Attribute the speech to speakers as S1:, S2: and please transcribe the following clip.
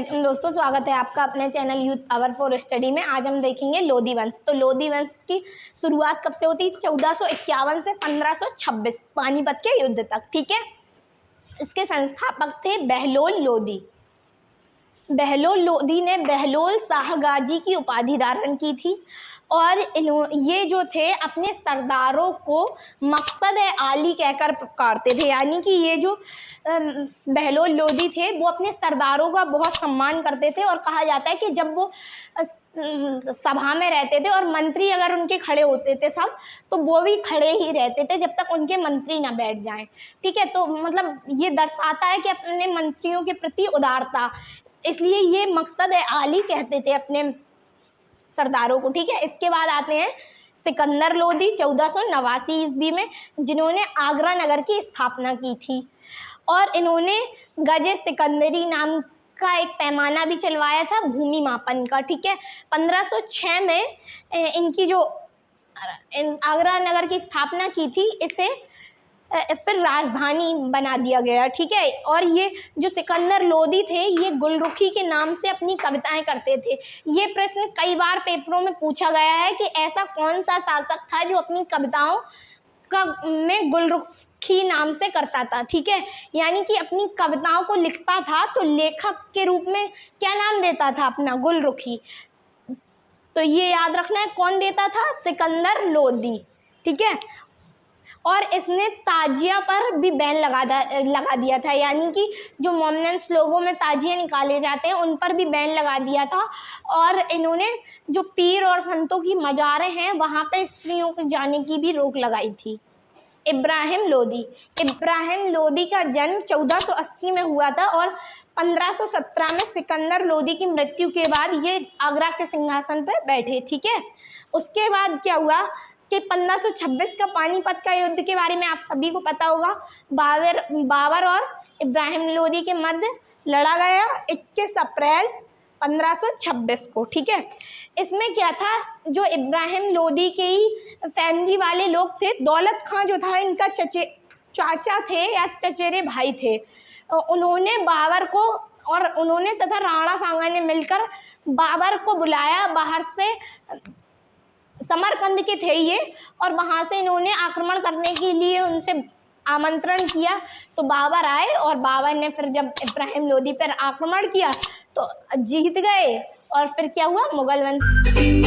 S1: Welcome दोस्तों, स्वागत है आपका अपने channel youth power for study में। आज हम देखेंगे लोधी वंश। तो लोधी वंश की शुरुआत कब से होती है? 1451 से 1526 पानीपत के युद्ध तक। ठीक है। इसके संस्थापक थे बहलोल लोधी। बहलोल लोधी ने बहलोल शाह गाजी की उपाधि धारण की थी और ये जो थे अपने सरदारों को मकसद आली कहकर पुकारते थे। यानी कि ये जो बहलोल लोधी थे वो अपने सरदारों का बहुत सम्मान करते थे और कहा जाता है कि जब वो सभा में रहते थे और मंत्री अगर उनके खड़े होते थे सब, तो वो भी खड़े ही रहते थे जब तक उनके मंत्री ना बैठ जाएं। ठीक है। तो मतलब ये दर्शाता है कि अपने मंत्रियों के प्रति उदारता, इसलिए ये मकसद आली कहते थे अपने सरदारों को। ठीक है। इसके बाद आते हैं सिकंदर लोधी 1489 ईस्वी में, जिन्होंने आगरा नगर की स्थापना की थी और इन्होंने गजे सिकंदरी नाम का एक पैमाना भी चलवाया था भूमि मापन का। ठीक है। 1506 में इनकी जो आगरा नगर की स्थापना की थी, इसे फिर राजधानी बना दिया गया। ठीक है। और ये जो सिकंदर लोधी थे, ये गुलरुखी के नाम से अपनी कविताएं करते थे। ये प्रश्न कई बार पेपरों में पूछा गया है कि ऐसा कौन सा शासक था जो अपनी कविताओं का में गुलरुखी नाम से करता था। ठीक है। यानी कि अपनी कविताओं को लिखता था तो लेखक के रूप में क्या नाम देता था अपना? गुलरुखी। तो ये याद रखना है, कौन देता था? सिकंदर लोधी। ठीक है। और इसने ताजिया पर भी बैन लगा दिया था। यानी कि जो मोमनन्स लोगों में ताजिया निकाले जाते हैं उन पर भी बैन लगा दिया था। और इन्होंने जो पीर और संतों की मज़ारें हैं वहाँ पे स्त्रियों को जाने की भी रोक लगाई थी। इब्राहिम लोधी। इब्राहिम लोधी का जन्म 1480 में हुआ था और 1517 में सिकंदर लोधी की मृत्यु के बाद ये आगरा के सिंहासन पर बैठे। ठीक है। उसके बाद क्या हुआ कि 1526 का पानीपत का युद्ध के बारे में आप सभी को पता होगा। बाबर और इब्राहिम लोधी के मध्य लड़ा गया 21 अप्रैल 1526 को। ठीक है। इसमें क्या था, जो इब्राहिम लोधी के ही फैमिली वाले लोग थे, दौलत खां जो था इनका चाचा थे या चचेरे भाई थे, उन्होंने बाबर को और उन्होंने तथा राणा सांगा ने मिलकर बाबर को बुलाया बाहर से। समरकंद के थे ये, और वहाँ से इन्होंने आक्रमण करने के लिए उनसे आमंत्रण किया। तो बाबर आए और बाबर ने फिर जब इब्राहिम लोधी पर आक्रमण किया तो जीत गए। और फिर क्या हुआ? मुगल वंश